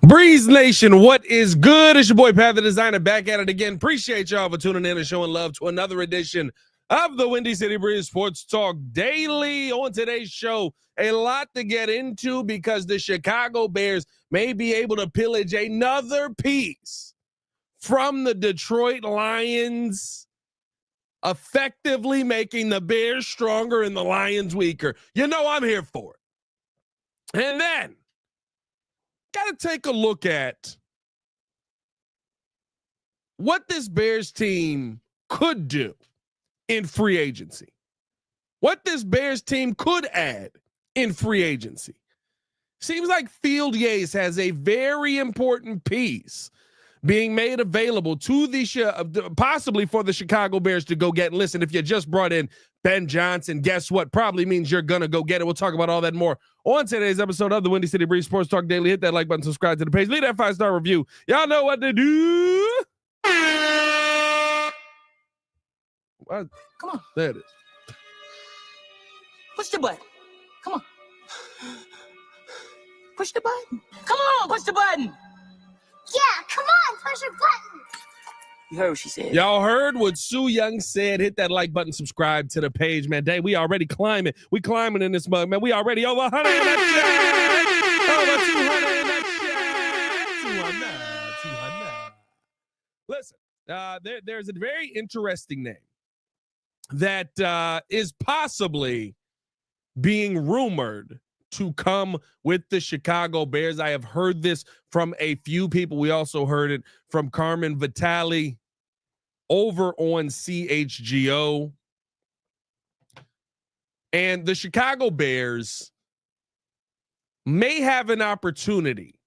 Breeze Nation, what is good? It's your boy Pat the Designer back at it again. Appreciate y'all for tuning in and showing love to another edition of the Windy City Breeze Sports Talk Daily. On today's show, a lot to get into because the Chicago Bears may be able to pillage another piece from the Detroit Lions, effectively making the Bears stronger and the Lions weaker. You know I'm here for it. And then got to take a look at what this Bears team could do in free agency. What this Bears team could add in free agency. Seems like Field Yates has a very important piece being made available to the possibly for the Chicago Bears to go get. And listen, if you just brought in Ben Johnson, guess what? Probably means you're going to go get it. We'll talk about all that more on today's episode of the Windy City Breeze Sports Talk Daily. Hit that like button, subscribe to the page, leave that 5-star review. Y'all know what to do. What? Come on. There it is. Push the button. Come on. Push the button. Come on, push the button. Yeah, come on, push your button. You heard what she said. Y'all heard what Sue Young said. Hit that like button, subscribe to the page, man. Dang, we already climbing. We climbing in this mug, man. We already over 100 in that shit. Over 200 in that shit. 200. Listen, there's a very interesting name that is possibly being rumored to come with the Chicago Bears. I have heard this from a few people. We also heard it from Carmen Vitale over on CHGO. And the Chicago Bears may have an opportunity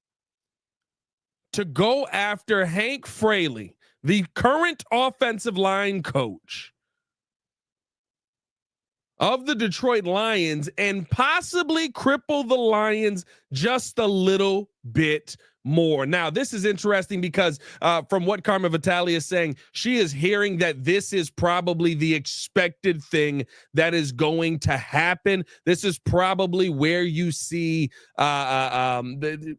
to go after Hank Fraley, the current offensive line coach of the Detroit Lions, and possibly cripple the Lions just a little bit more. Now, this is interesting because from what Carmen Vitale is saying, she is hearing that this is probably the expected thing that is going to happen. This is probably where you see the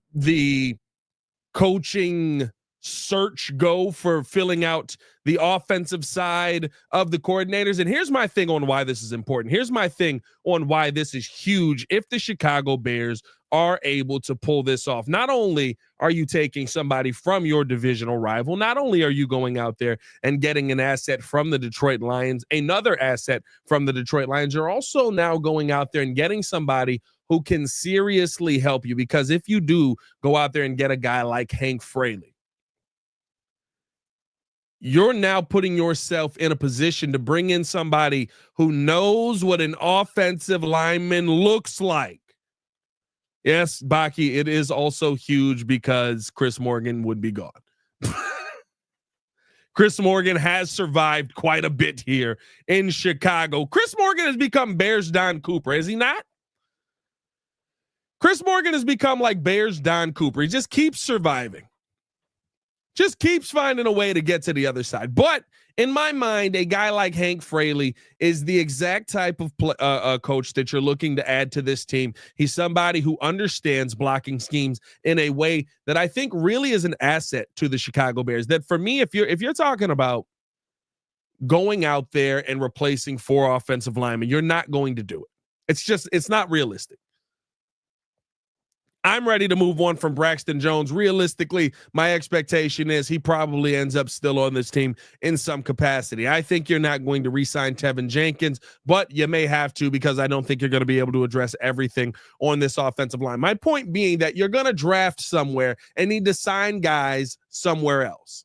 coaching search go for filling out the offensive side of the coordinators. And here's my thing on why this is important. Here's my thing on why this is huge. If the Chicago Bears are able to pull this off, not only are you taking somebody from your divisional rival, not only are you going out there and getting an asset from the Detroit Lions, another asset from the Detroit Lions, you're also now going out there and getting somebody who can seriously help you. Because if you do go out there and get a guy like Hank Fraley, you're now putting yourself in a position to bring in somebody who knows what an offensive lineman looks like. Yes, Baki, it is also huge because Chris Morgan would be gone. Chris Morgan has survived quite a bit here in Chicago. Chris Morgan has become Bears Don Cooper, has he not? Chris Morgan has become like Bears Don Cooper. He just keeps surviving. Just keeps finding a way to get to the other side. But in my mind, a guy like Hank Fraley is the exact type of coach that you're looking to add to this team. He's somebody who understands blocking schemes in a way that I think really is an asset to the Chicago Bears. That for me, if you're talking about going out there and replacing 4 offensive linemen, you're not going to do it. It's not realistic. I'm ready to move on from Braxton Jones. Realistically, my expectation is he probably ends up still on this team in some capacity. I think you're not going to re-sign Tevin Jenkins, but you may have to because I don't think you're going to be able to address everything on this offensive line. My point being that you're going to draft somewhere and need to sign guys somewhere else.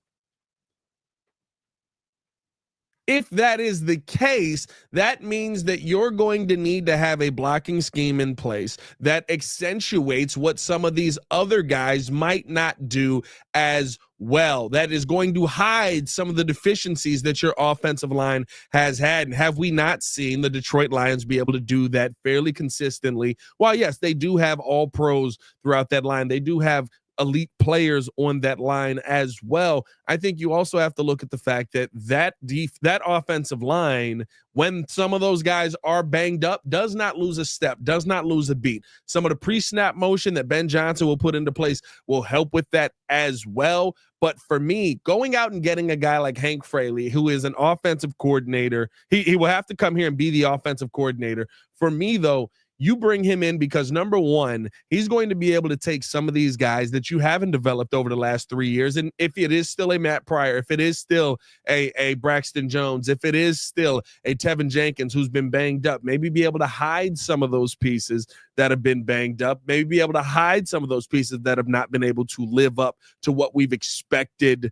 If that is the case, that means that you're going to need to have a blocking scheme in place that accentuates what some of these other guys might not do as well. That is going to hide some of the deficiencies that your offensive line has had. And have we not seen the Detroit Lions be able to do that fairly consistently? While yes, they do have all pros throughout that line. They do have elite players on that line as well. I think you also have to look at the fact that that offensive line, when some of those guys are banged up, does not lose a step, does not lose a beat. Some of the pre-snap motion that Ben Johnson will put into place will help with that as well. But for me, going out and getting a guy like Hank Fraley, who is an offensive coordinator, he will have to come here and be the offensive coordinator. For me, though, you bring him in because, number one, he's going to be able to take some of these guys that you haven't developed over the last 3 years. And if it is still a Matt Pryor, if it is still a Braxton Jones, if it is still a Tevin Jenkins who's been banged up, maybe be able to hide some of those pieces that have been banged up, maybe be able to hide some of those pieces that have not been able to live up to what we've expected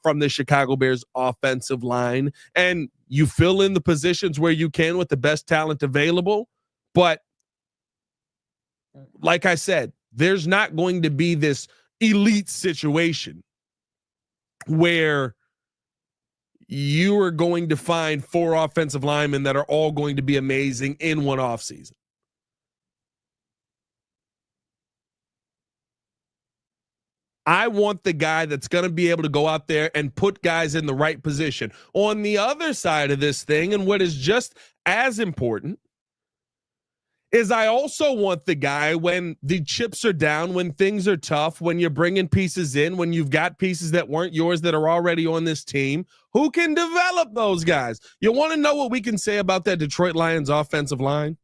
from the Chicago Bears offensive line. And you fill in the positions where you can with the best talent available. But like I said, there's not going to be this elite situation where you are going to find 4 offensive linemen that are all going to be amazing in one offseason. I want the guy that's going to be able to go out there and put guys in the right position. On the other side of this thing, and what is just as important, is I also want the guy when the chips are down, when things are tough, when you're bringing pieces in, when you've got pieces that weren't yours that are already on this team, who can develop those guys. You want to know what we can say about that Detroit Lions offensive line?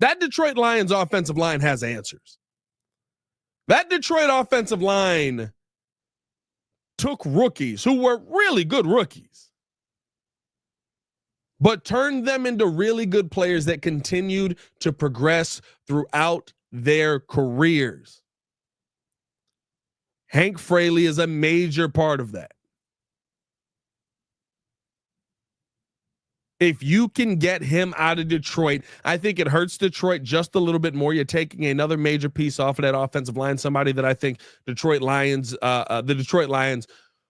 That Detroit Lions offensive line has answers. That Detroit offensive line took rookies who were really good rookies, but turned them into really good players that continued to progress throughout their careers. Hank Fraley is a major part of that. If you can get him out of Detroit, I think it hurts Detroit just a little bit more. You're taking another major piece off of that offensive line, somebody that I think the Detroit Lions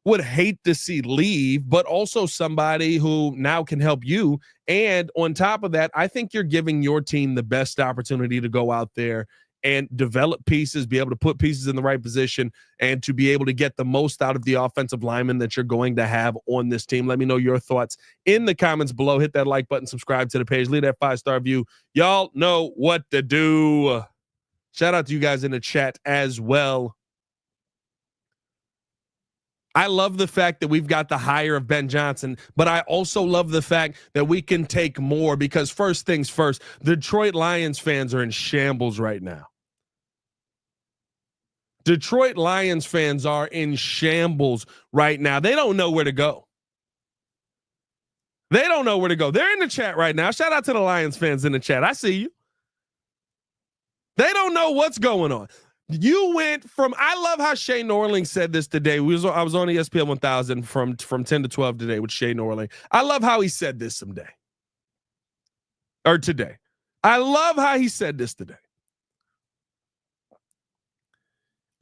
would hate to see leave, but also somebody who now can help you. And on top of that, I think you're giving your team the best opportunity to go out there and develop pieces, be able to put pieces in the right position, and to be able to get the most out of the offensive linemen that you're going to have on this team. Let me know your thoughts in the comments below. Hit that like button, subscribe to the page, leave that 5-star review. Y'all know what to do. Shout out to you guys in the chat as well. I love the fact that we've got the hire of Ben Johnson, but I also love the fact that we can take more, because first things first, the Detroit Lions fans are in shambles right now. Detroit Lions fans are in shambles right now. They don't know where to go. They don't know where to go. They're in the chat right now. Shout out to the Lions fans in the chat. I see you. They don't know what's going on. You went from, I love how Shay Norling said this today. I was on ESPN 1000 from 10 to 12 today with Shay Norling. I love how he said this today. I love how he said this today.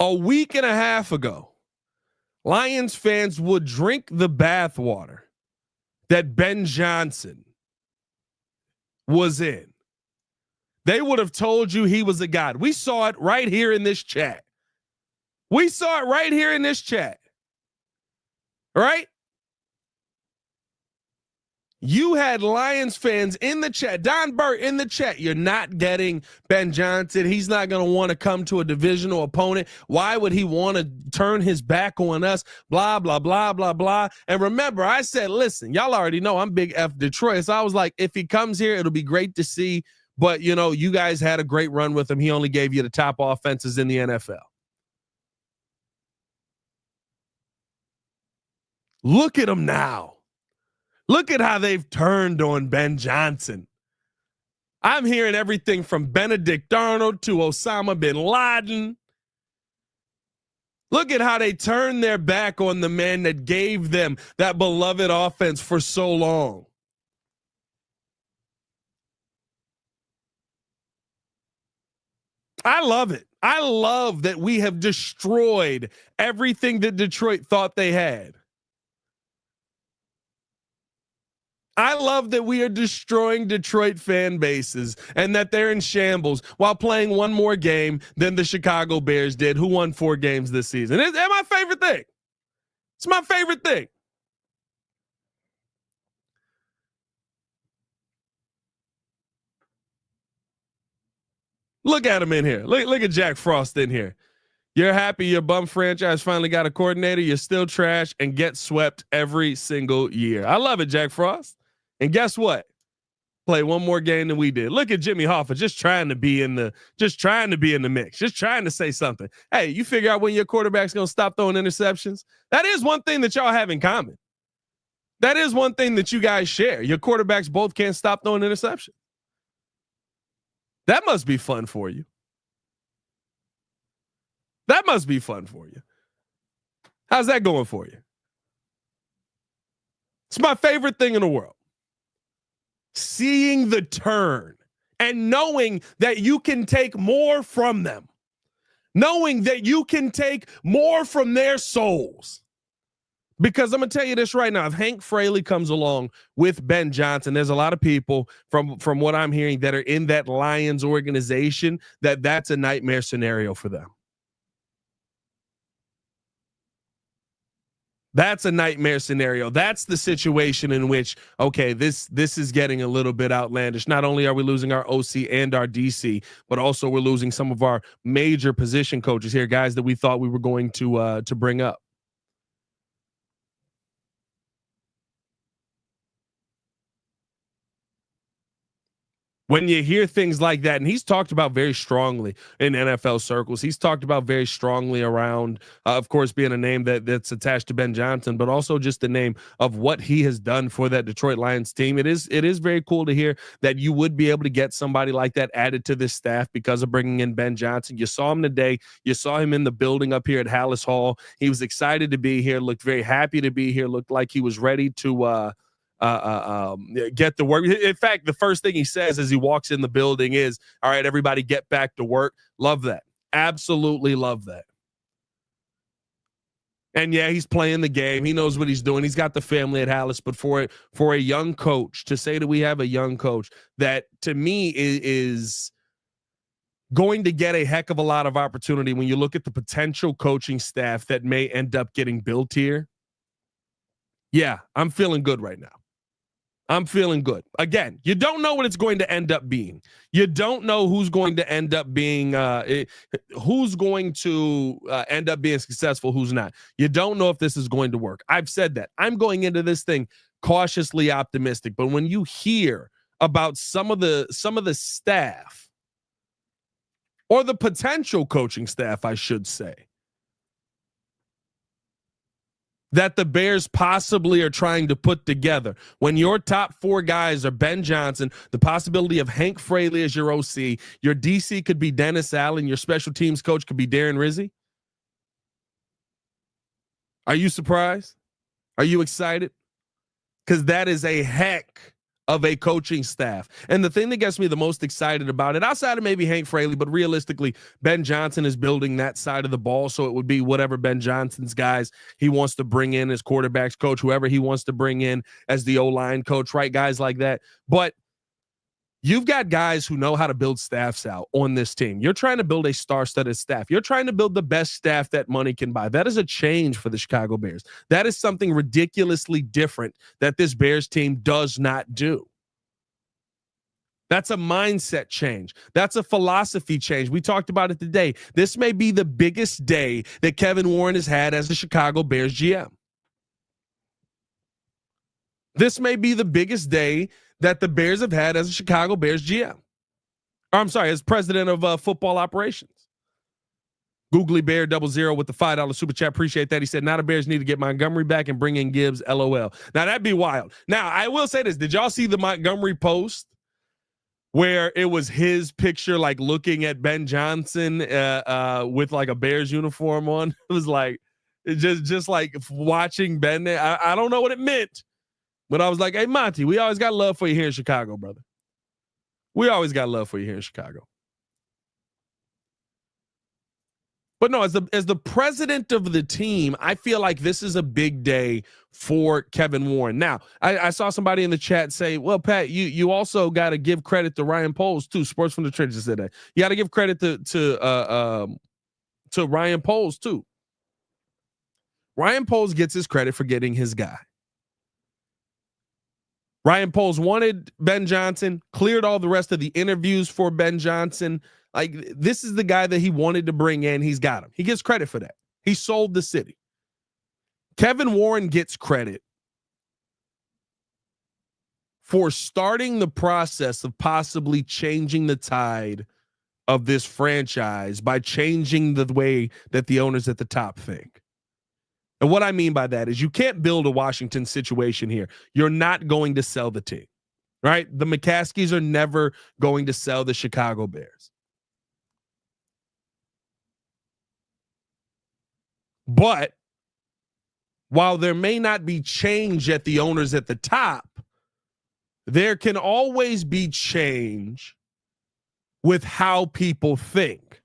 A week and a half ago, Lions fans would drink the bathwater that Ben Johnson was in. They would have told you he was a god. We saw it right here in this chat. All right? You had Lions fans in the chat. Don Burt in the chat. You're not getting Ben Johnson. He's not going to want to come to a divisional opponent. Why would he want to turn his back on us? Blah, blah, blah, blah, blah. And remember, I said, listen, y'all already know I'm big F Detroit. So I was like, if he comes here, it'll be great to see. But, you know, you guys had a great run with him. He only gave you the top offenses in the NFL. Look at him now. Look at how they've turned on Ben Johnson. I'm hearing everything from Benedict Arnold to Osama bin Laden. Look at how they turned their back on the man that gave them that beloved offense for so long. I love it. I love that we have destroyed everything that Detroit thought they had. I love that we are destroying Detroit fan bases and that they're in shambles while playing one more game than the Chicago Bears did, who won 4 games this season. It's my favorite thing. It's my favorite thing. Look at him in here. Look at Jack Frost in here. You're happy your bum franchise finally got a coordinator. You're still trash and get swept every single year. I love it, Jack Frost. And guess what? Play one more game than we did. Look at Jimmy Hoffa just trying to be in the mix, just trying to say something. Hey, you figure out when your quarterback's going to stop throwing interceptions. That is one thing that y'all have in common. That is one thing that you guys share. Your quarterbacks both can't stop throwing interceptions. That must be fun for you. That must be fun for you. How's that going for you? It's my favorite thing in the world. Seeing the turn and knowing that you can take more from them. Knowing that you can take more from their souls. Because I'm going to tell you this right now. If Hank Fraley comes along with Ben Johnson, there's a lot of people from what I'm hearing that are in that Lions organization that's a nightmare scenario for them. That's a nightmare scenario. That's the situation in which, okay, this is getting a little bit outlandish. Not only are we losing our OC and our DC, but also we're losing some of our major position coaches here, guys that we thought we were going to bring up. When you hear things like that, and he's talked about very strongly in NFL circles, he's talked about very strongly around, of course, being a name that's attached to Ben Johnson, but also just the name of what he has done for that Detroit Lions team. It is very cool to hear that you would be able to get somebody like that added to this staff because of bringing in Ben Johnson. You saw him today. You saw him in the building up here at Hallis Hall. He was excited to be here, looked very happy to be here, looked like he was ready to get to work. In fact, the first thing he says as he walks in the building is, all right, everybody get back to work. Love that. Absolutely love that. And yeah, he's playing the game. He knows what he's doing. He's got the family at Hallis, but for a young coach to say that we have a young coach that to me is going to get a heck of a lot of opportunity when you look at the potential coaching staff that may end up getting built here. Yeah, I'm feeling good right now. I'm feeling good. Again, you don't know what it's going to end up being. You don't know who's going to end up being, who's going to end up being successful, who's not. You don't know if this is going to work. I've said that. I'm going into this thing cautiously optimistic. But when you hear about some of the staff or the potential coaching staff, I should say, that the Bears possibly are trying to put together. When your top 4 guys are Ben Johnson, the possibility of Hank Fraley as your OC, your DC could be Dennis Allen, your special teams coach could be Darren Rizzi. Are you surprised? Are you excited? Because that is a heck of a coaching staff. And the thing that gets me the most excited about it, outside of maybe Hank Fraley, but realistically, Ben Johnson is building that side of the ball. So it would be whatever Ben Johnson's guys he wants to bring in as quarterbacks coach, whoever he wants to bring in as the O-line coach, right? Guys like that. But you've got guys who know how to build staffs out on this team. You're trying to build a star-studded staff. You're trying to build the best staff that money can buy. That is a change for the Chicago Bears. That is something ridiculously different that this Bears team does not do. That's a mindset change. That's a philosophy change. We talked about it today. This may be the biggest day that Kevin Warren has had as the Chicago Bears GM. This may be the biggest day that the Bears have had as a Chicago Bears GM. Or, I'm sorry, as president of football operations. Googly Bear 00 with the $5 super chat. Appreciate that. He said, now the Bears need to get Montgomery back and bring in Gibbs. LOL. Now, that'd be wild. Now, I will say this. Did y'all see the Montgomery post where it was his picture, like looking at Ben Johnson with like a Bears uniform on? It was like, just like watching Ben there. I don't know what it meant. But I was like, hey, Monty, we always got love for you here in Chicago, brother. We always got love for you here in Chicago. But no, as the president of the team, I feel like this is a big day for Kevin Warren. Now, I saw somebody in the chat say, "Well, Pat, you also got to give credit to Ryan Poles too." Sports from the Trenches said that. You got to give credit to Ryan Poles too. Ryan Poles gets his credit for getting his guy. Ryan Poles wanted Ben Johnson, cleared all the rest of the interviews for Ben Johnson. Like, this is the guy that he wanted to bring in. He's got him. He gets credit for that. He sold the city. Kevin Warren gets credit for starting the process of possibly changing the tide of this franchise by changing the way that the owners at the top think. And what I mean by that is you can't build a Washington situation here. You're not going to sell the team, right? The McCaskies are never going to sell the Chicago Bears. But while there may not be change at the owners at the top, there can always be change with how people think.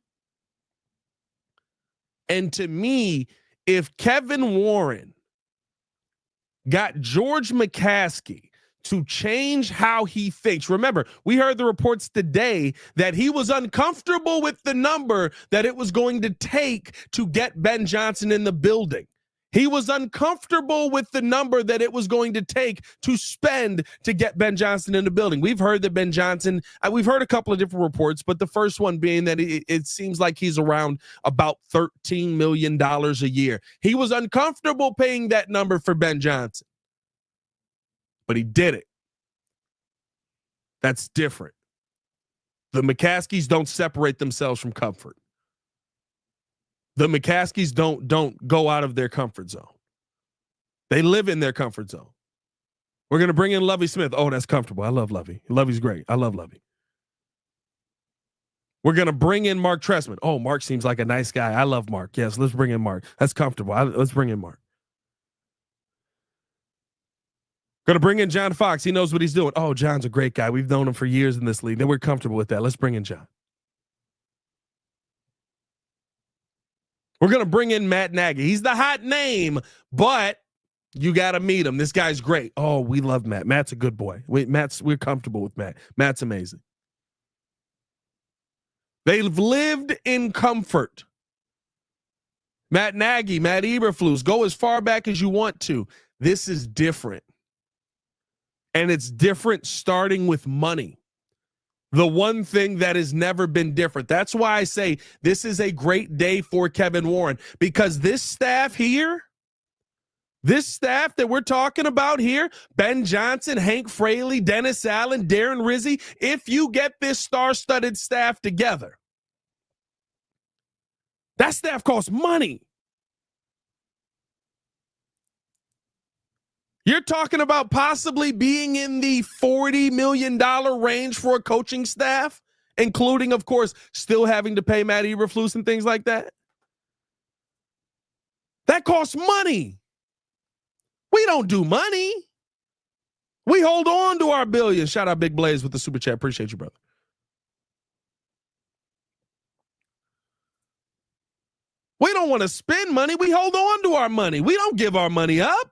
And to me, if Kevin Warren got George McCaskey to change how he thinks. Remember, we heard the reports today that he was uncomfortable with the number that it was going to take to get Ben Johnson in the building. He was uncomfortable with the number that it was going to take to spend to get Ben Johnson in the building. We've heard that Ben Johnson, we've heard a couple of different reports, but the first one being that it seems like he's around about $13 million a year. He was uncomfortable paying that number for Ben Johnson, but he did it. That's different. The McCaskies don't separate themselves from comfort. The McCaskies don't go out of their comfort zone. They live in their comfort zone. We're going to bring in Lovie Smith. Oh, that's comfortable. I love Lovie. Lovie's great. I love Lovie. We're going to bring in Mark Trestman. Oh, Mark seems like a nice guy. I love Mark. Yes, let's bring in Mark. That's comfortable. Let's bring in Mark. Going to bring in John Fox. He knows what he's doing. Oh, John's a great guy. We've known him for years in this league. Then we're comfortable with that. Let's bring in John. We're going to bring in Matt Nagy. He's the hot name, but you got to meet him. This guy's great. Oh, we love Matt. Matt's a good boy. We're comfortable with Matt. Matt's amazing. They've lived in comfort. Matt Nagy, Matt Eberflus, go as far back as you want to. This is different. And it's different starting with money. The one thing that has never been different. That's why I say this is a great day for Kevin Warren, because this staff here, this staff that we're talking about here, Ben Johnson, Hank Fraley, Dennis Allen, Darren Rizzi, if you get this star-studded staff together, that staff costs money. You're talking about possibly being in the $40 million range for a coaching staff, including, of course, still having to pay Matt Eberflus and things like that. That costs money. We don't do money. We hold on to our billions. Shout out Big Blaze with the super chat. Appreciate you, brother. We don't want to spend money. We hold on to our money. We don't give our money up.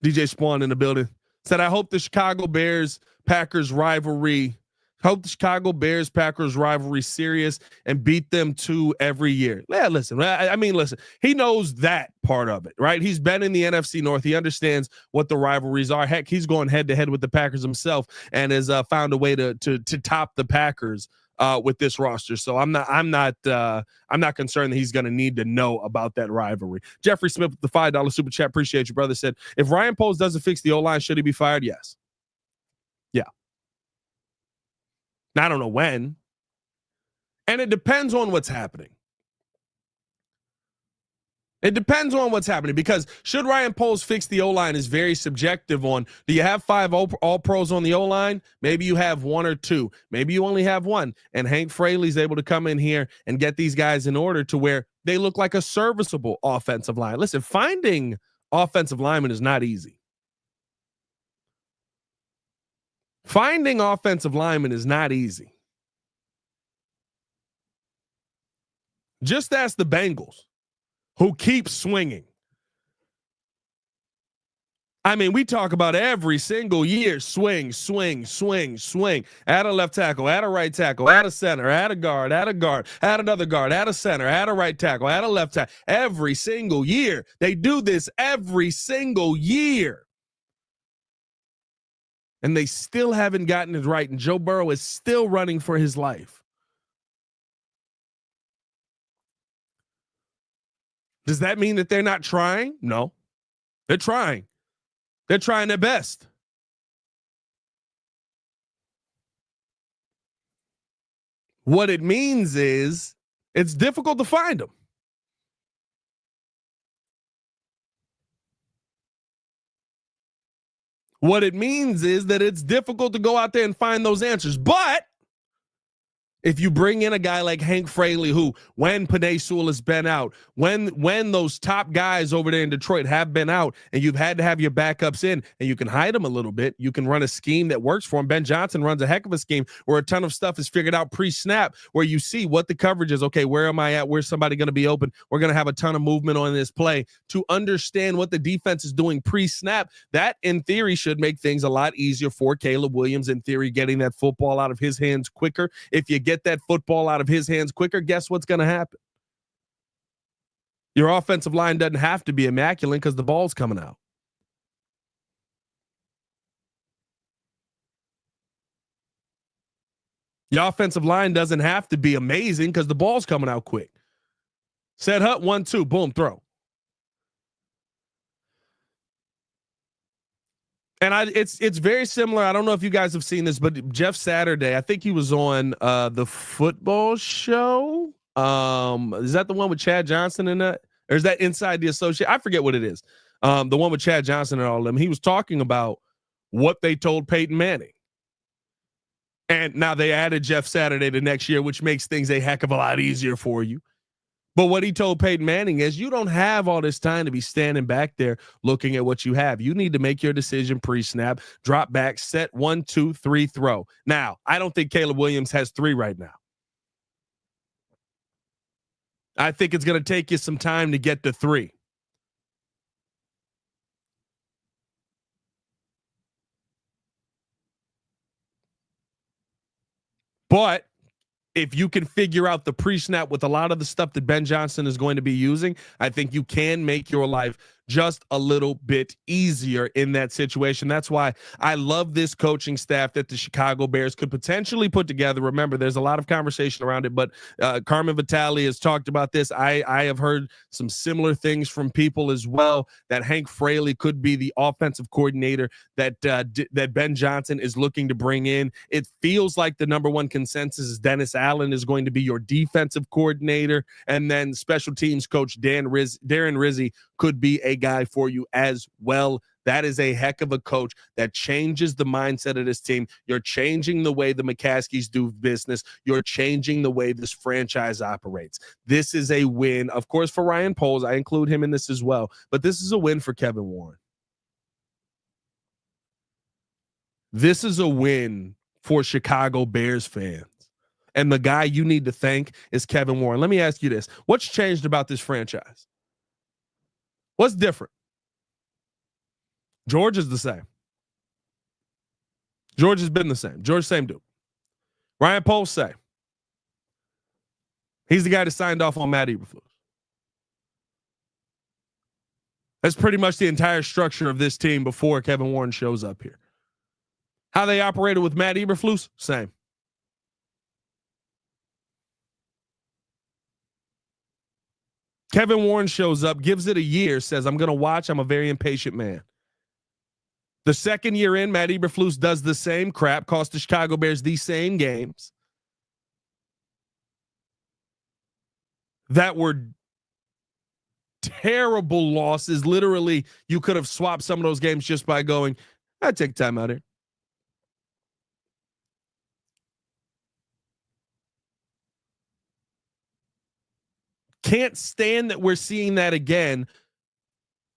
DJ Spawn in the building said, I hope the Chicago Bears-Packers rivalry serious and beat them 2 every year. Yeah, listen, listen, he knows that part of it, right? He's been in the NFC North. He understands what the rivalries are. Heck, he's going head to head with the Packers himself and has found a way to top the Packers with this roster. So I'm not concerned that he's going to need to know about that rivalry. Jeffrey Smith with the $5 super chat. Appreciate you, brother. Said, if Ryan Poles doesn't fix the O-line, should he be fired? Yes. Yeah. Now, I don't know when. And it depends on what's happening. It depends on what's happening, because should Ryan Poles fix the O-line is very subjective on, do you have 5 all-pros on the O-line? Maybe you have 1 or 2. Maybe you only have 1. And Hank Fraley's able to come in here and get these guys in order to where they look like a serviceable offensive line. Listen, finding offensive linemen is not easy. Finding offensive linemen is not easy. Just ask the Bengals, who keep swinging. I mean, we talk about every single year, swing. Add a left tackle, add a right tackle, add a center, add a guard, add another guard, add a center, add a right tackle, add a left tackle. Every single year. They do this every single year. And they still haven't gotten it right. And Joe Burrow is still running for his life. Does that mean that they're not trying? No, they're trying. They're trying their best. What it means is it's difficult to find them. What it means is that it's difficult to go out there and find those answers. But if you bring in a guy like Hank Fraley, who, when Penei Sewell has been out, when those top guys over there in Detroit have been out, and you've had to have your backups in, and you can hide them a little bit, you can run a scheme that works for him. Ben Johnson runs a heck of a scheme where a ton of stuff is figured out pre-snap, where you see what the coverage is. Okay, where am I at? Where's somebody going to be open? We're going to have a ton of movement on this play to understand what the defense is doing pre-snap. That, in theory, should make things a lot easier for Caleb Williams, in theory, getting that football out of his hands quicker. If you get that football out of his hands quicker, guess what's going to happen? Your offensive line doesn't have to be immaculate because the ball's coming out. Your offensive line doesn't have to be amazing because the ball's coming out quick. Set hut, 1-2, boom, throw. And it's very similar. I don't know if you guys have seen this, but Jeff Saturday, I think he was on the football show. Is that the one with Chad Johnson in that? Or is that Inside the Associate? I forget what it is. The one with Chad Johnson and all of them. He was talking about what they told Peyton Manning. And now they added Jeff Saturday to next year, which makes things a heck of a lot easier for you. But what he told Peyton Manning is, you don't have all this time to be standing back there looking at what you have. You need to make your decision pre-snap, drop back, set 1, 2, 3, throw. Now, I don't think Caleb Williams has 3 right now. I think it's going to take you some time to get to 3. But if you can figure out the pre-snap with a lot of the stuff that Ben Johnson is going to be using, I think you can make your life just a little bit easier in that situation. That's why I love this coaching staff that the Chicago Bears could potentially put together. Remember, there's a lot of conversation around it, but Carmen Vitale has talked about this. I have heard some similar things from people as well, that Hank Fraley could be the offensive coordinator that Ben Johnson is looking to bring in. It feels like the number one consensus is Dennis Allen is going to be your defensive coordinator, and then special teams coach Darren Rizzi could be a guy for you as well. That is a heck of a coach that changes the mindset of this team. You're changing the way the McCaskies do business. You're changing the way this franchise operates. This is a win, of course, for Ryan Poles. I include him in this as well, but this is a win for Kevin Warren. This is a win for Chicago Bears fans. And the guy you need to thank is Kevin Warren. Let me ask you this. What's changed about this franchise? What's different? George is the same. George has been the same. George, same dude. Ryan Poles, same. He's the guy that signed off on Matt Eberflus. That's pretty much the entire structure of this team before Kevin Warren shows up here. How they operated with Matt Eberflus, same. Kevin Warren shows up, gives it a year, says, I'm going to watch. I'm a very impatient man. The second year in, Matt Eberflus does the same crap, cost the Chicago Bears these same games that were terrible losses. Literally, you could have swapped some of those games just by going, I'd take time out here. Can't stand that we're seeing that again.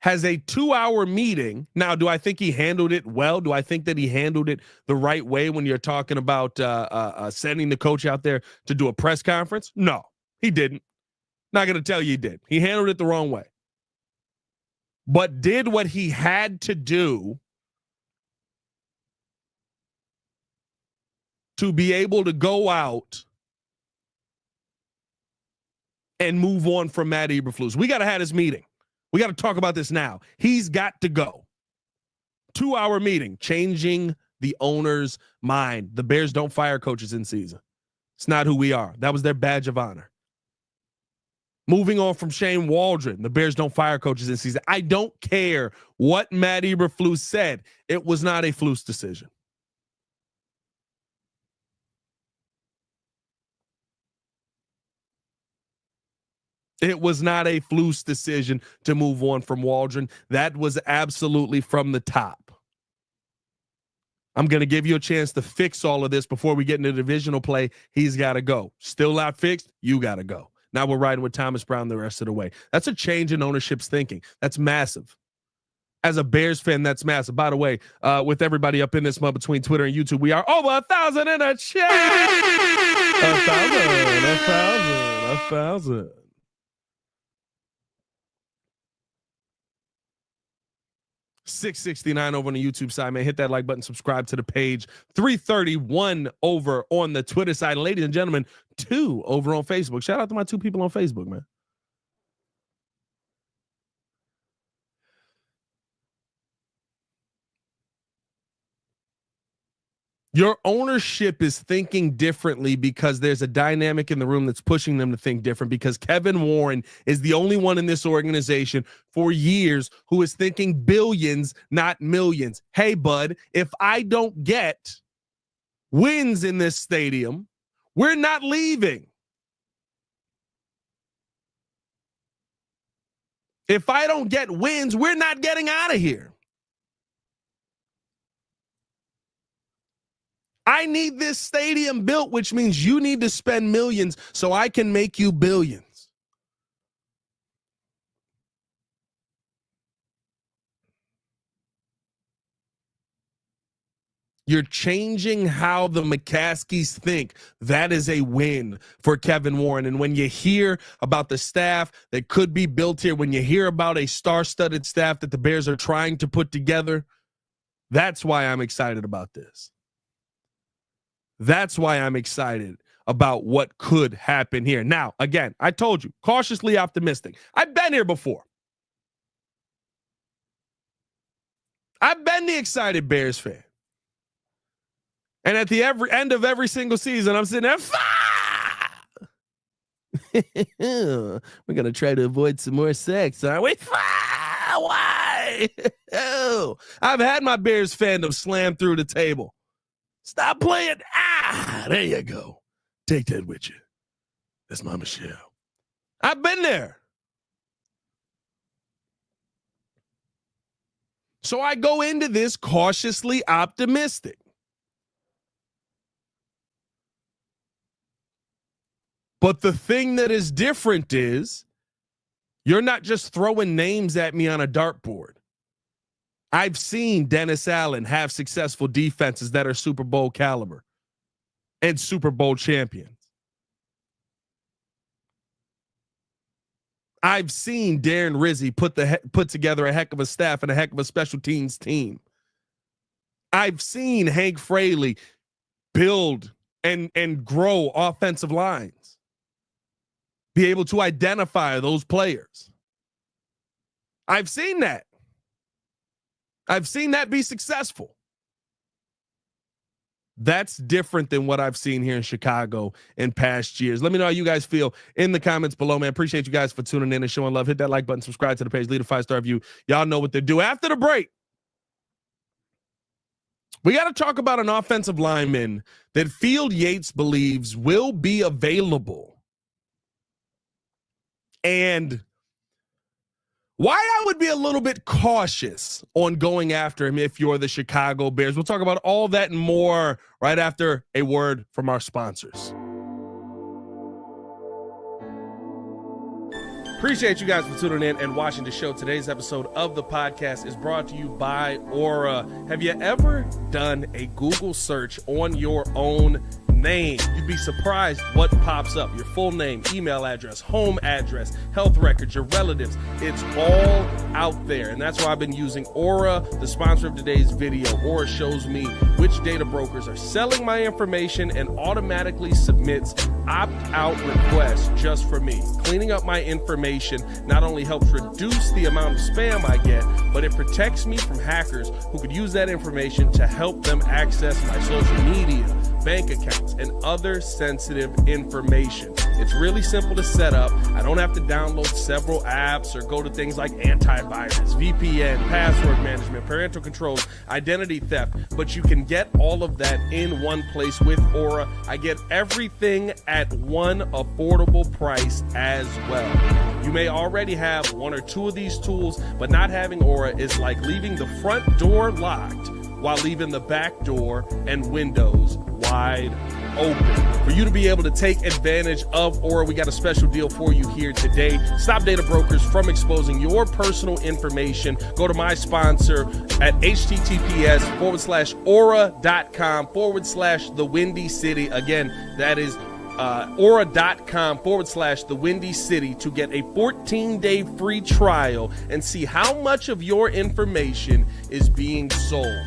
Has a 2-hour meeting. Now, do I think he handled it well? Do I think that he handled it the right way when you're talking about sending the coach out there to do a press conference? No, he didn't. Not going to tell you he did. He handled it the wrong way. But did what he had to do to be able to go out and move on from Matt Eberflus. We got to have this meeting. We got to talk about this now. He's got to go. 2-hour meeting, changing the owner's mind. The Bears don't fire coaches in season. It's not who we are. That was their badge of honor. Moving on from Shane Waldron. The Bears don't fire coaches in season. I don't care what Matt Eberflus said. It was not a Flus decision. It was not a Flus decision to move on from Waldron. That was absolutely from the top. I'm going to give you a chance to fix all of this before we get into divisional play. He's got to go. Still not fixed? You got to go. Now we're riding with Thomas Brown the rest of the way. That's a change in ownership's thinking. That's massive. As a Bears fan, that's massive. By the way, with everybody up in this month between Twitter and YouTube, we are over 1,000 in a chat. 1,000. 669 over on the YouTube side, man. Hit that like button, subscribe to the page. 331 over on the Twitter side. Ladies and gentlemen, 2 over on Facebook. Shout out to my 2 people on Facebook, man. Your ownership is thinking differently because there's a dynamic in the room that's pushing them to think different, because Kevin Warren is the only one in this organization for years who is thinking billions, not millions. Hey, bud, if I don't get wins in this stadium, we're not leaving. If I don't get wins, we're not getting out of here. I need this stadium built, which means you need to spend millions so I can make you billions. You're changing how the McCaskies think. That is a win for Kevin Warren. And when you hear about the staff that could be built here, when you hear about a star-studded staff that the Bears are trying to put together, that's why I'm excited about this. That's why I'm excited about what could happen here. Now, again, I told you, cautiously optimistic. I've been here before. I've been the excited Bears fan. And at the end of every single season, I'm sitting there, we're going to try to avoid some more sex, aren't we? Why? I've had my Bears fandom slam through the table. Stop playing. There you go. Take that with you. That's my Michelle. I've been there. So I go into this cautiously optimistic. But the thing that is different is you're not just throwing names at me on a dartboard. I've seen Dennis Allen have successful defenses that are Super Bowl caliber and Super Bowl champions. I've seen Darren Rizzi put together a heck of a staff and a heck of a special teams team. I've seen Hank Fraley build and grow offensive lines, be able to identify those players. I've seen that. I've seen that be successful. That's different than what I've seen here in Chicago in past years. Let me know how you guys feel in the comments below, man. Appreciate you guys for tuning in and showing love. Hit that like button, subscribe to the page, leave a 5-star review. Y'all know what to do. After the break, we got to talk about an offensive lineman that Field Yates believes will be available. And why I would be a little bit cautious on going after him if you're the Chicago Bears. We'll talk about all that and more right after a word from our sponsors. Appreciate you guys for tuning in and watching the show. Today's episode of the podcast is brought to you by Aura. Have you ever done a Google search on your own name. You'd be surprised what pops up. Your full name, email address, home address, health records, your relatives. It's all out there. And that's why I've been using Aura, the sponsor of today's video. Aura shows me which data brokers are selling my information and automatically submits opt-out requests just for me. Cleaning up my information not only helps reduce the amount of spam I get, but it protects me from hackers who could use that information to help them access my social media, bank accounts, and other sensitive information. It's really simple to set up. I don't have to download several apps or go to things like antivirus, VPN, password management, parental controls, identity theft, but you can get all of that in one place with Aura. I get everything at one affordable price as well. You may already have one or two of these tools, but not having Aura is like leaving the front door locked while leaving the back door and windows wide open. For you to be able to take advantage of Aura, we got a special deal for you here today. Stop data brokers from exposing your personal information. Go to my sponsor at https:/aura.com/the Windy City. Again, that is aura.com/the Windy City to get a 14-day free trial and see how much of your information is being sold.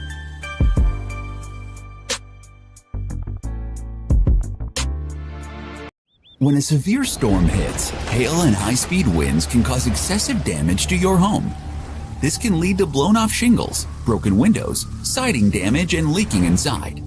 When a severe storm hits, hail and high-speed winds can cause excessive damage to your home. This can lead to blown-off shingles, broken windows, siding damage, and leaking inside.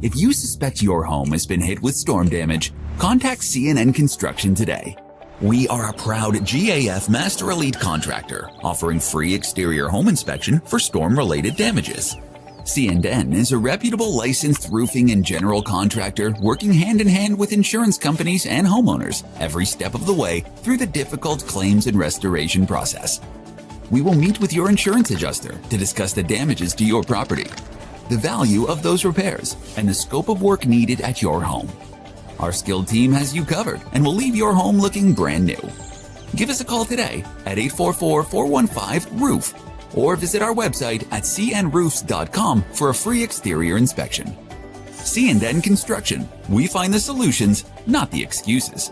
If you suspect your home has been hit with storm damage, contact CNN Construction today. We are a proud GAF Master Elite contractor offering free exterior home inspection for storm-related damages. CNN is a reputable licensed roofing and general contractor working hand-in-hand with insurance companies and homeowners every step of the way through the difficult claims and restoration process. We will meet with your insurance adjuster to discuss the damages to your property, the value of those repairs, and the scope of work needed at your home. Our skilled team has you covered and will leave your home looking brand new. Give us a call today at 844-415-ROOF or visit our website at cnroofs.com for a free exterior inspection. C&N Construction. We find the solutions, not the excuses.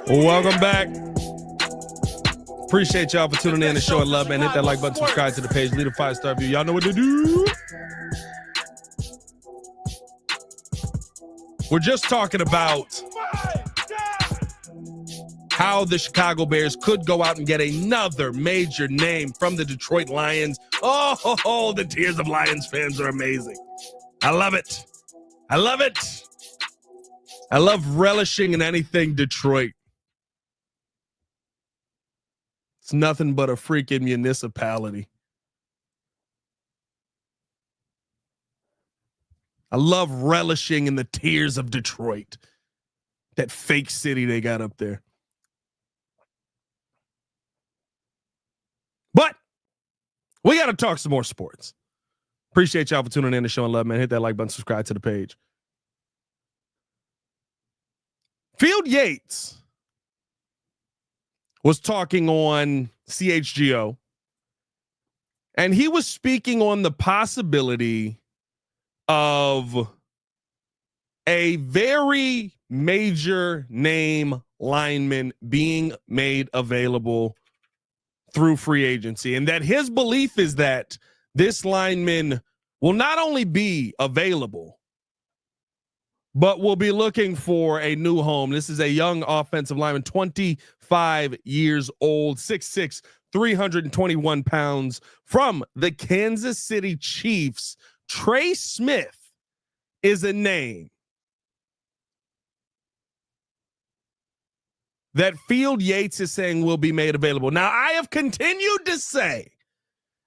Welcome back. Appreciate y'all for tuning in and showing love, man. Hit that like button, subscribe to the page, leave a 5-star review. Y'all know what to do. We're just talking about how the Chicago Bears could go out and get another major name from the Detroit Lions. Oh, the tears of Lions fans are amazing. I love it. I love it. I love relishing in anything Detroit. It's nothing but a freaking municipality. I love relishing in the tears of Detroit. That fake city they got up there. But we got to talk some more sports. Appreciate y'all for tuning in and showing love, man. Hit that like button, subscribe to the page. Field Yates was talking on CHGO, and he was speaking on the possibility of a very major name lineman being made available through free agency, and that his belief is that this lineman will not only be available, but will be looking for a new home. This is a young offensive lineman, 25 years old, 6'6", 321 pounds, from the Kansas City Chiefs. Trey Smith is a name that Field Yates is saying will be made available. Now, I have continued to say,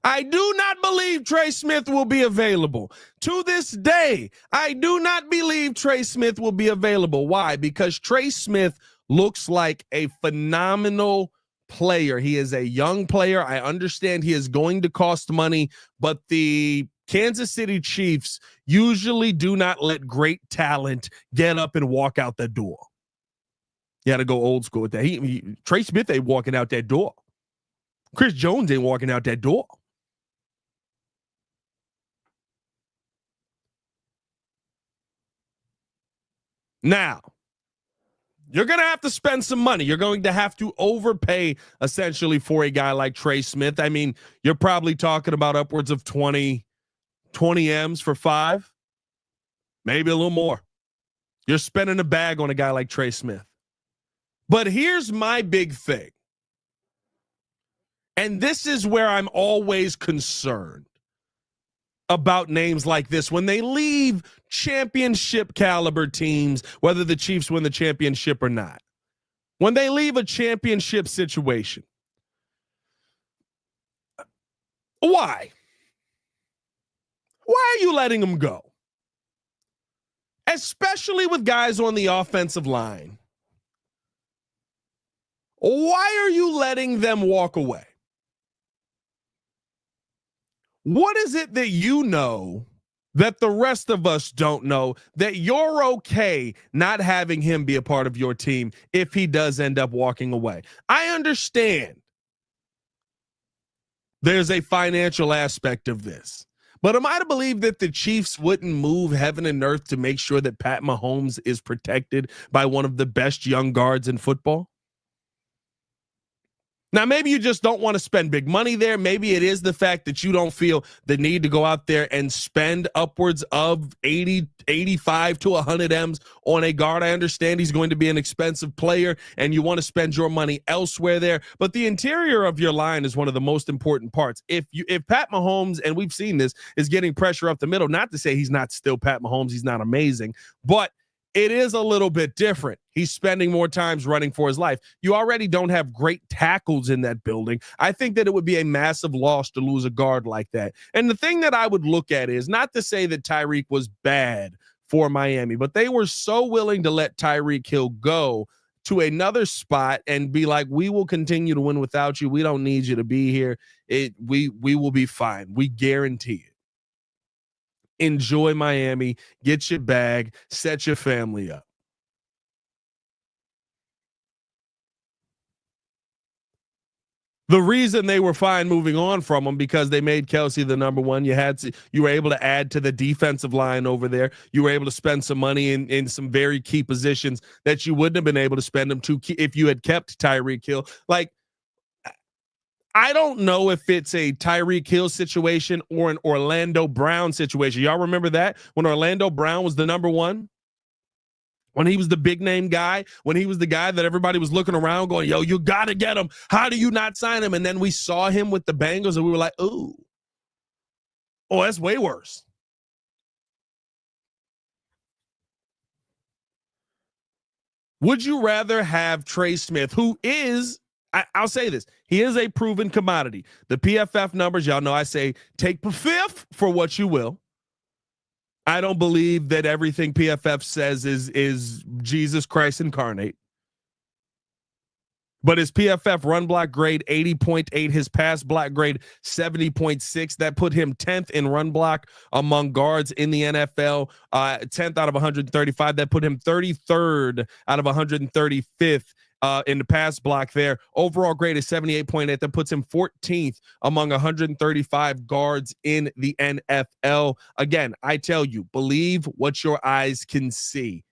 I do not believe Trey Smith will be available. To this day, I do not believe Trey Smith will be available. Why? Because Trey Smith looks like a phenomenal player. He is a young player. I understand he is going to cost money, but the Kansas City Chiefs usually do not let great talent get up and walk out the door. You got to go old school with that. Trey Smith ain't walking out that door. Chris Jones ain't walking out that door. Now, you're going to have to spend some money. You're going to have to overpay essentially for a guy like Trey Smith. I mean, you're probably talking about upwards of 20 M's for 5, maybe a little more. You're spending a bag on a guy like Trey Smith. But here's my big thing. And this is where I'm always concerned about names like this when they leave championship caliber teams, whether the Chiefs win the championship or not. When they leave a championship situation. Why? Why are you letting them go? Especially with guys on the offensive line. Why are you letting them walk away? What is it that you know that the rest of us don't know that you're okay not having him be a part of your team if he does end up walking away? I understand there's a financial aspect of this, but am I to believe that the Chiefs wouldn't move heaven and earth to make sure that Pat Mahomes is protected by one of the best young guards in football? Now, maybe you just don't want to spend big money there. Maybe it is the fact that you don't feel the need to go out there and spend upwards of 80, 85 to 100 M's on a guard. I understand he's going to be an expensive player and you want to spend your money elsewhere there. But the interior of your line is one of the most important parts. If Pat Mahomes, and we've seen this, is getting pressure up the middle, not to say he's not still Pat Mahomes, he's not amazing, but it is a little bit different. He's spending more times running for his life. You already don't have great tackles in that building. I think that it would be a massive loss to lose a guard like that. And the thing that I would look at is not to say that Tyreek was bad for Miami, but they were so willing to let Tyreek Hill go to another spot and be like, we will continue to win without you. We don't need you to be here. We will be fine. We guarantee it. Enjoy Miami, get your bag, set your family up. The reason they were fine moving on from him because they made Kelsey the number one. You were able to add to the defensive line over there. You were able to spend some money in some very key positions that you wouldn't have been able to spend them to if you had kept Tyreek Hill. Like, I don't know if it's a Tyreek Hill situation or an Orlando Brown situation. Y'all remember that when Orlando Brown was the number one? When he was the big name guy, when he was the guy that everybody was looking around going, yo, you got to get him. How do you not sign him? And then we saw him with the Bengals and we were like, ooh, oh, that's way worse. Would you rather have Trey Smith, who is, I'll say this, he is a proven commodity. The PFF numbers, y'all know I say take PFF for what you will. I don't believe that everything PFF says is Jesus Christ incarnate. But his PFF run block grade 80.8, his pass block grade 70.6. That put him 10th in run block among guards in the NFL, 10th out of 135. That put him 33rd out of 135th in the pass block there. Overall grade is 78.8. That puts him 14th among 135 guards in the NFL. Again, I tell you, believe what your eyes can see.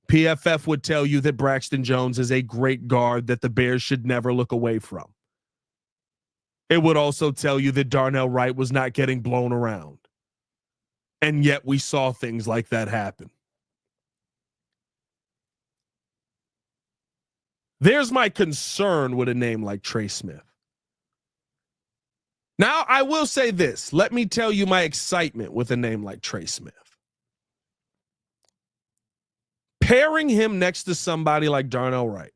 PFF would tell you that Braxton Jones is a great guard that the Bears should never look away from. It would also tell you that Darnell Wright was not getting blown around. And yet we saw things like that happen. There's my concern with a name like Trey Smith. Now, I will say this. Let me tell you my excitement with a name like Trey Smith. Pairing him next to somebody like Darnell Wright.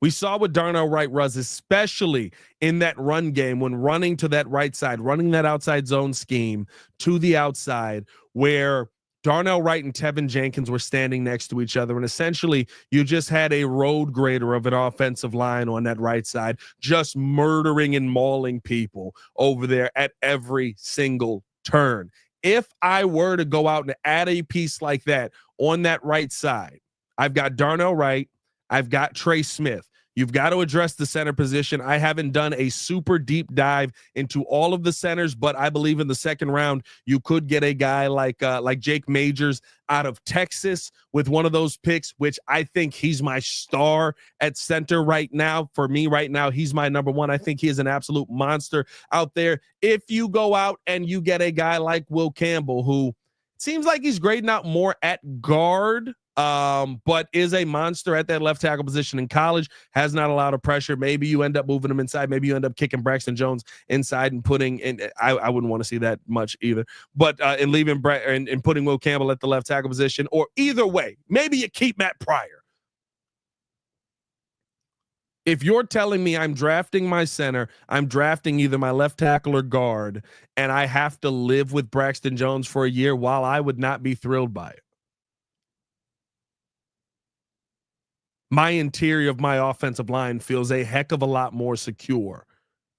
We saw what Darnell Wright was, especially in that run game when running to that right side, running that outside zone scheme to the outside where Darnell Wright and Tevin Jenkins were standing next to each other. And essentially you just had a road grader of an offensive line on that right side, just murdering and mauling people over there at every single turn. If I were to go out and add a piece like that on that right side, I've got Darnell Wright, I've got Trey Smith. You've got to address the center position. I haven't done a super deep dive into all of the centers, but I believe in the second round you could get a guy like Jake Majors out of Texas with one of those picks, which I think he's my star at center right now. For me right now, he's my number one. I think he is an absolute monster out there. If you go out and you get a guy like Will Campbell, who seems like he's grading out more at guard, but is a monster at that left tackle position in college, has not a lot of pressure. Maybe you end up moving him inside. Maybe you end up kicking Braxton Jones inside and putting in. I wouldn't want to see that much either, but and leaving and putting Will Campbell at the left tackle position, or either way, maybe you keep Matt Pryor. If you're telling me I'm drafting my center, I'm drafting either my left tackle or guard, and I have to live with Braxton Jones for a year, while I would not be thrilled by it, my interior of my offensive line feels a heck of a lot more secure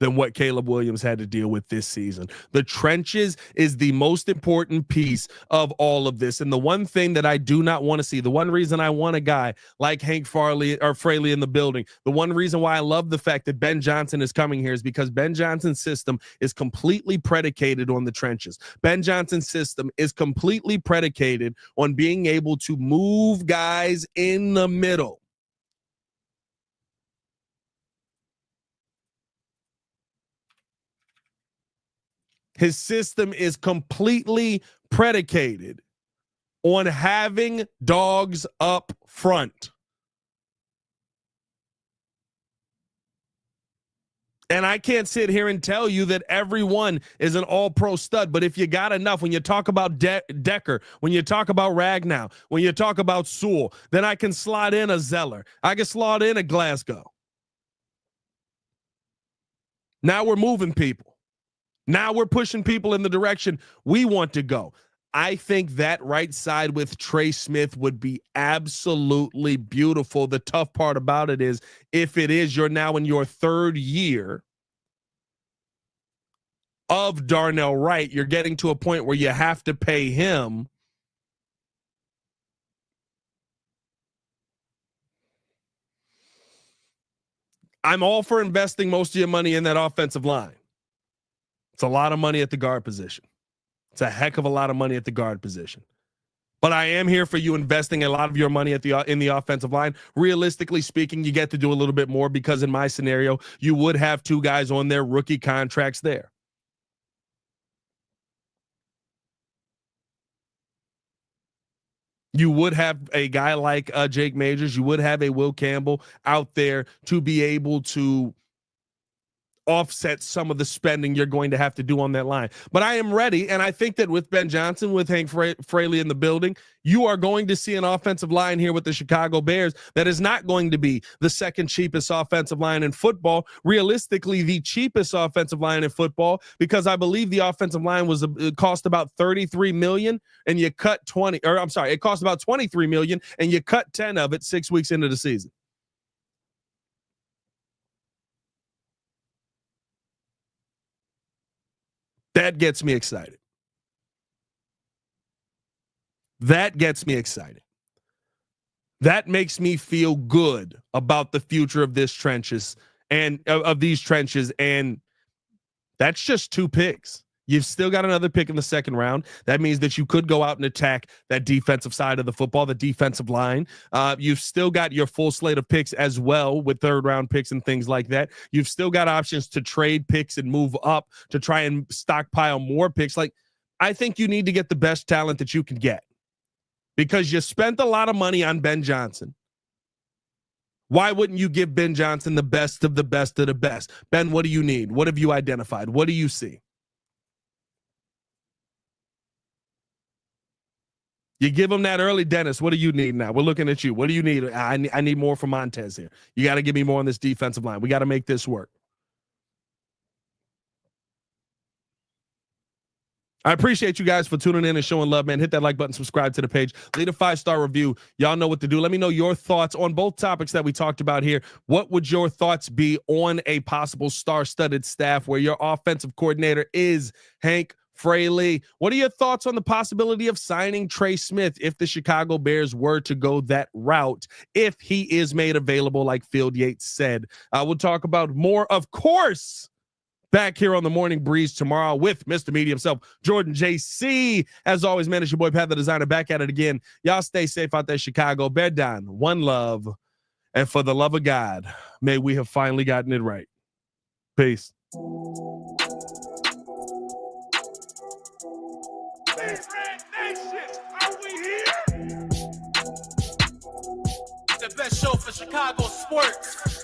than what Caleb Williams had to deal with this season. The trenches is the most important piece of all of this. And the one thing that I do not want to see, the one reason I want a guy like Hank Fraley in the building, the one reason why I love the fact that Ben Johnson is coming here is because Ben Johnson's system is completely predicated on the trenches. Ben Johnson's system is completely predicated on being able to move guys in the middle. His system is completely predicated on having dogs up front. And I can't sit here and tell you that everyone is an all-pro stud, but if you got enough, when you talk about Decker, when you talk about Ragnow, when you talk about Sewell, then I can slot in a Zeller. I can slot in a Glasgow. Now we're moving people. Now we're pushing people in the direction we want to go. I think that right side with Trey Smith would be absolutely beautiful. The tough part about it is, if it is, you're now in your third year of Darnell Wright. You're getting to a point where you have to pay him. I'm all for investing most of your money in that offensive line. It's a lot of money at the guard position. It's a heck of a lot of money at the guard position. But I am here for you investing a lot of your money in the offensive line. Realistically speaking, you get to do a little bit more, because in my scenario, you would have two guys on their rookie contracts there. You would have a guy like Jake Majors. You would have a Will Campbell out there to be able to offset some of the spending you're going to have to do on that line. But I am ready, and I think that with Ben Johnson, with Hank Fraley in the building, you are going to see an offensive line here with the Chicago Bears that is not going to be the second cheapest offensive line in football. Realistically, the cheapest offensive line in football, because I believe the offensive line was cost about $33 million, and you cut it cost about $23 million, and you cut 10 of it 6 weeks into the season. That gets me excited. That gets me excited. That makes me feel good about the future of this trenches and of these trenches. And that's just 2 picks. You've still got another pick in the second round. That means that you could go out and attack that defensive side of the football, the defensive line. You've still got your full slate of picks as well, with third round picks and things like that. You've still got options to trade picks and move up to try and stockpile more picks. Like, I think you need to get the best talent that you can get, because you spent a lot of money on Ben Johnson. Why wouldn't you give Ben Johnson the best of the best of the best? Ben, what do you need? What have you identified? What do you see? You give him that early. Dennis, what do you need now? We're looking at you. What do you need? I need more from Montez here. You got to give me more on this defensive line. We got to make this work. I appreciate you guys for tuning in and showing love, man. Hit that like button, subscribe to the page, leave a 5-star review. Y'all know what to do. Let me know your thoughts on both topics that we talked about here. What would your thoughts be on a possible star-studded staff where your offensive coordinator is Hank Fraley, what are your thoughts on the possibility of signing Trey Smith if the Chicago Bears were to go that route, if he is made available, like Field Yates said? We'll talk about more, of course, back here on the Morning Breeze tomorrow with Mr. Media himself, Jordan JC. As always, man, it's your boy Pat the Designer back at it again. Y'all stay safe out there, Chicago. Bed down, one love, and for the love of God, may we have finally gotten it right. Peace. The best show for Chicago sports.